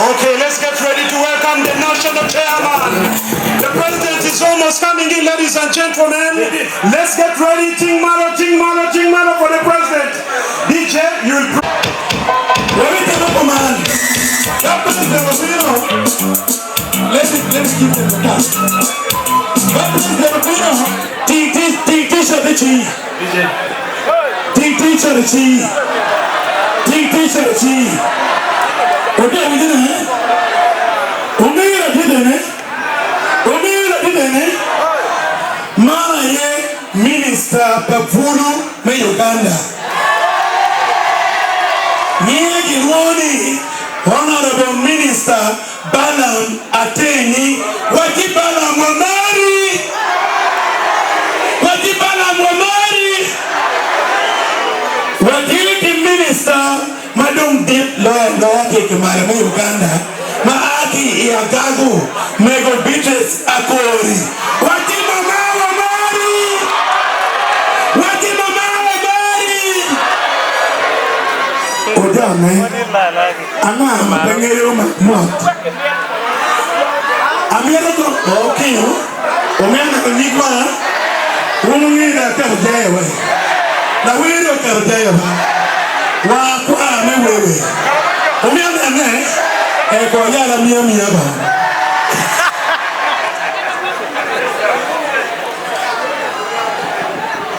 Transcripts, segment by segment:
Okay, let's get ready to welcome the national chairman. The president is almost coming in, ladies and gentlemen. Let's get ready. Ting Maro for the president. DJ, you will... Let's give them the task. Teacher the chi. Teacher the chi. Teacher the chi. Okay, we did it. Omira did it. Mana ye minister Pavulu me Uganda. Nye Gironi, Honorable Minister Balam Ateni, Waki Balam Wamari, Waki Minister. Madam Deep Lawyer Kekimara me Uganda. Maaki Iagago, Mego Beatrice Akori. Waki Mama Wamari. Odame. Ana Bengere Mat. Amira to okay. Omena Nigma. Ununira Karjawa. Na wiro Karjawa. Wa mewewe omiana ne ko yala mia ba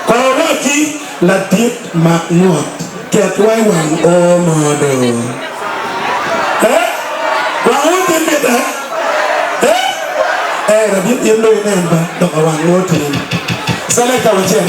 Koroti la dit ma not get why one oh modo wa wote meta rabi yendo namba do wan wote seleka wache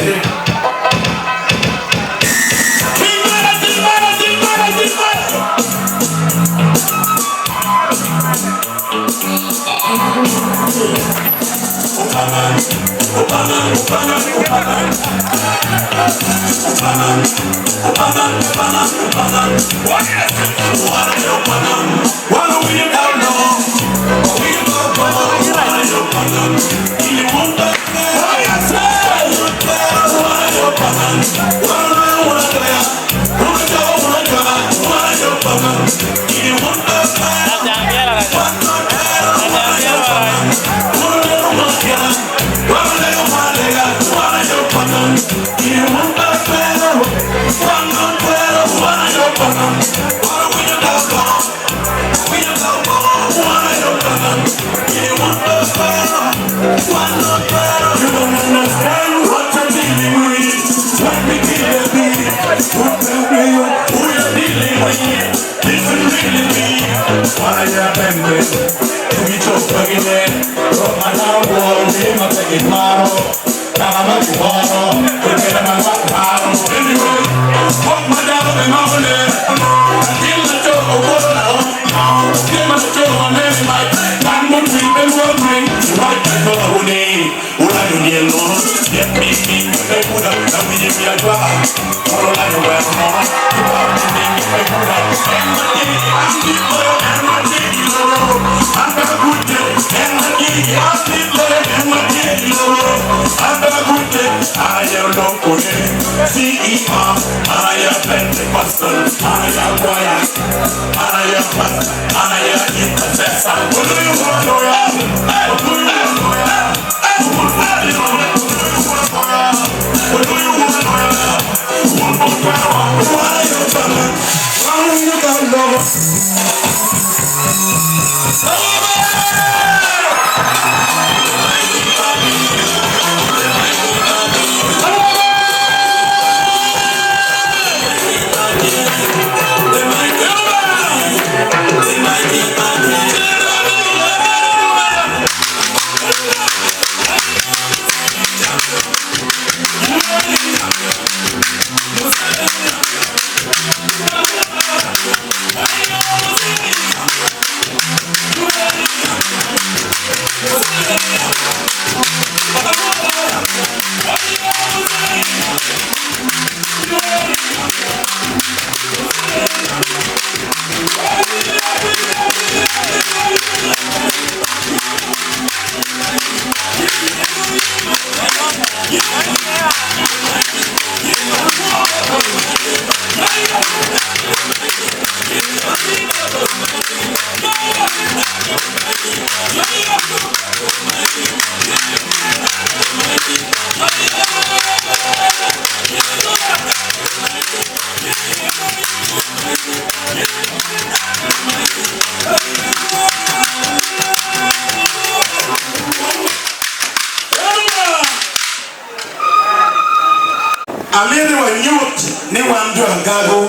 Amiri wa youth ni wamdu agago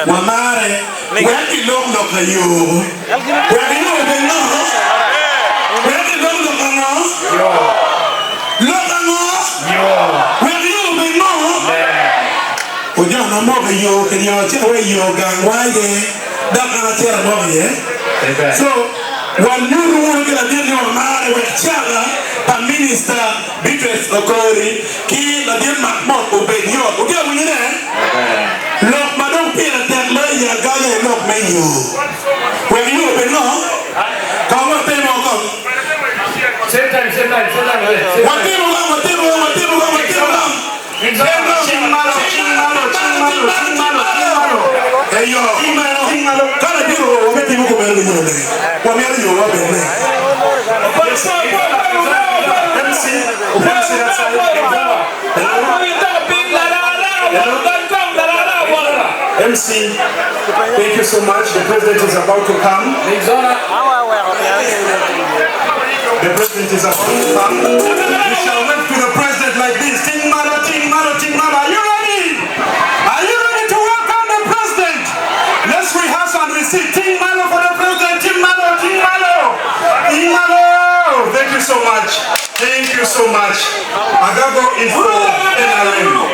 wamare wadi long no kayo wadi no benno wadi long no kano wadi no benno oja na mo kayo kenya chewe yo gangwaye dakana tera mo ye so wanuru ngila dini wamare wachaga pa minister Beatrice Okori ki la dien makmot ubenyo ukia mwingine lok madong pira tembe ya gaga lok meyo wewe yo benno kama temo kom setan eyo kana biro wameti muko mero nyone wamero yo wabene MC, thank you so much. The president is about to come. The president is about to come. We shall wait to the president like this. Ting Maro, ting Maro, ting Maro. Are you ready? Are you ready to welcome the president? Let's rehearse and receive. Ting Maro for the president. Ting Maro, ting Maro. Ting Maro. Thank you so much. Thank you so much. Agago Info NRM.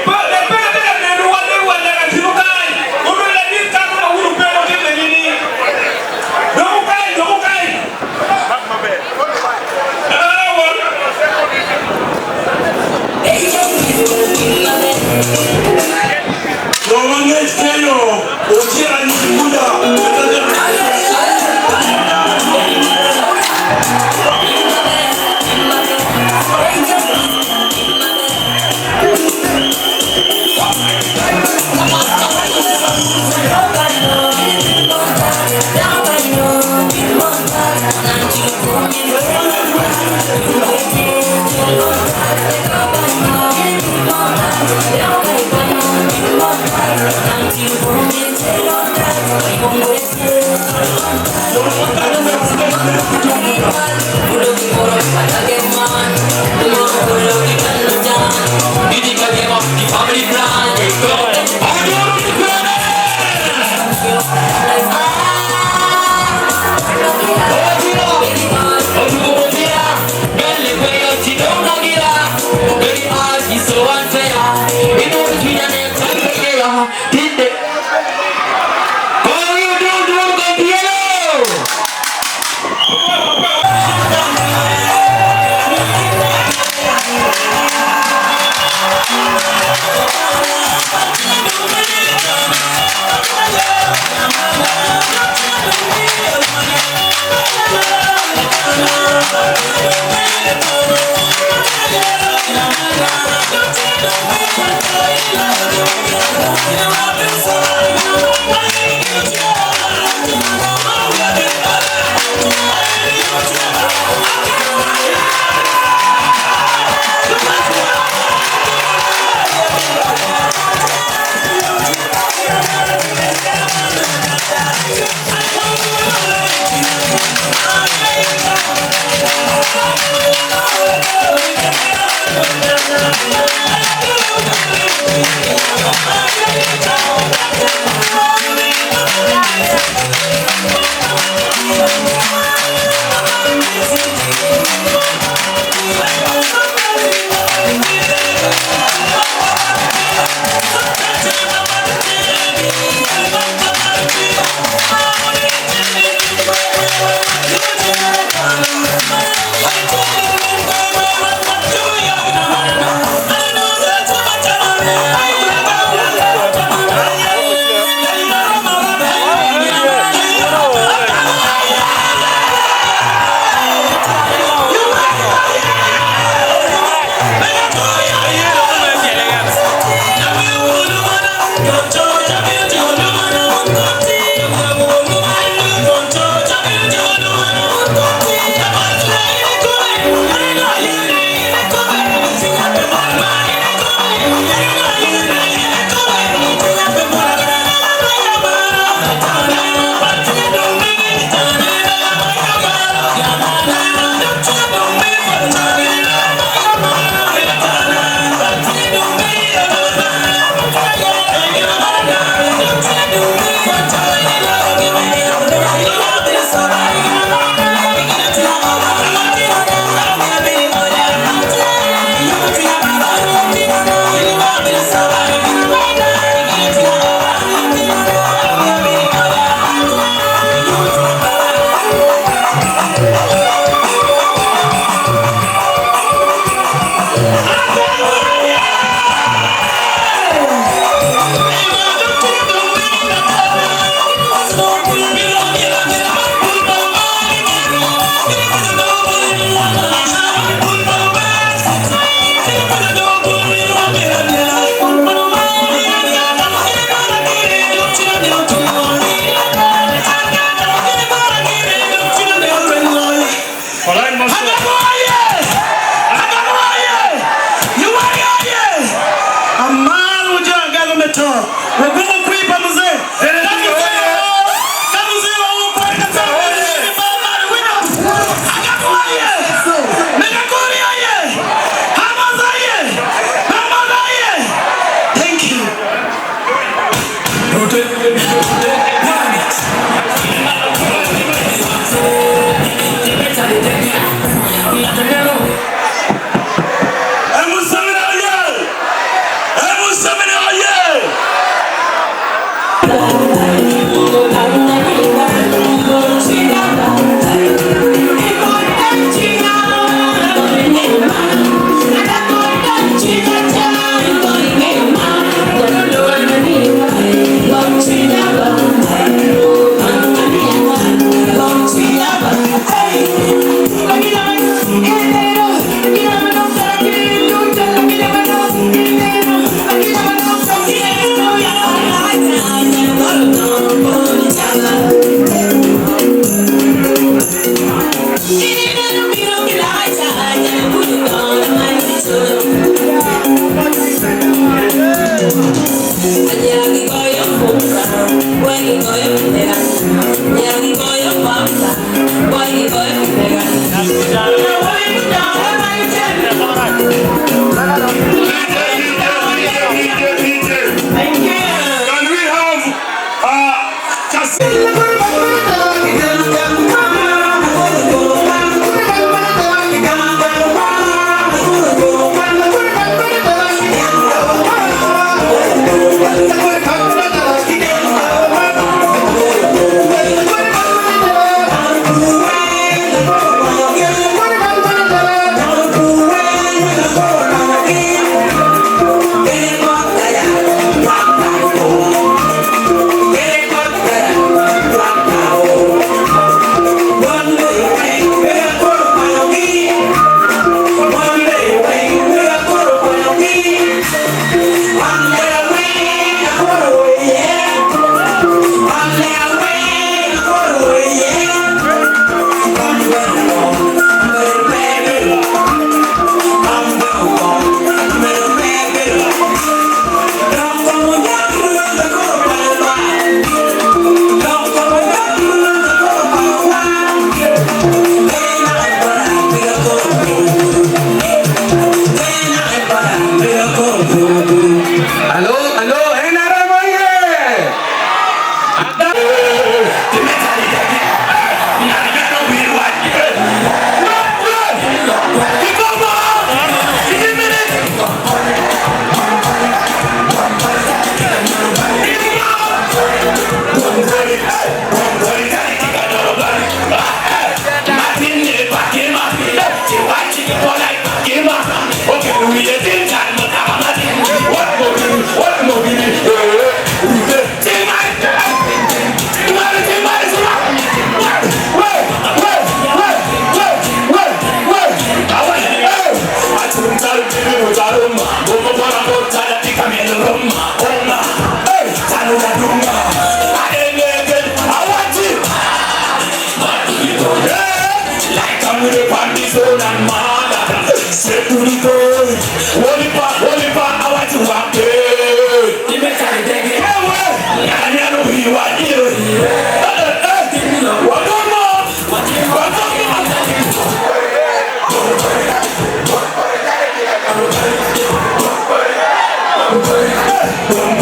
Boom.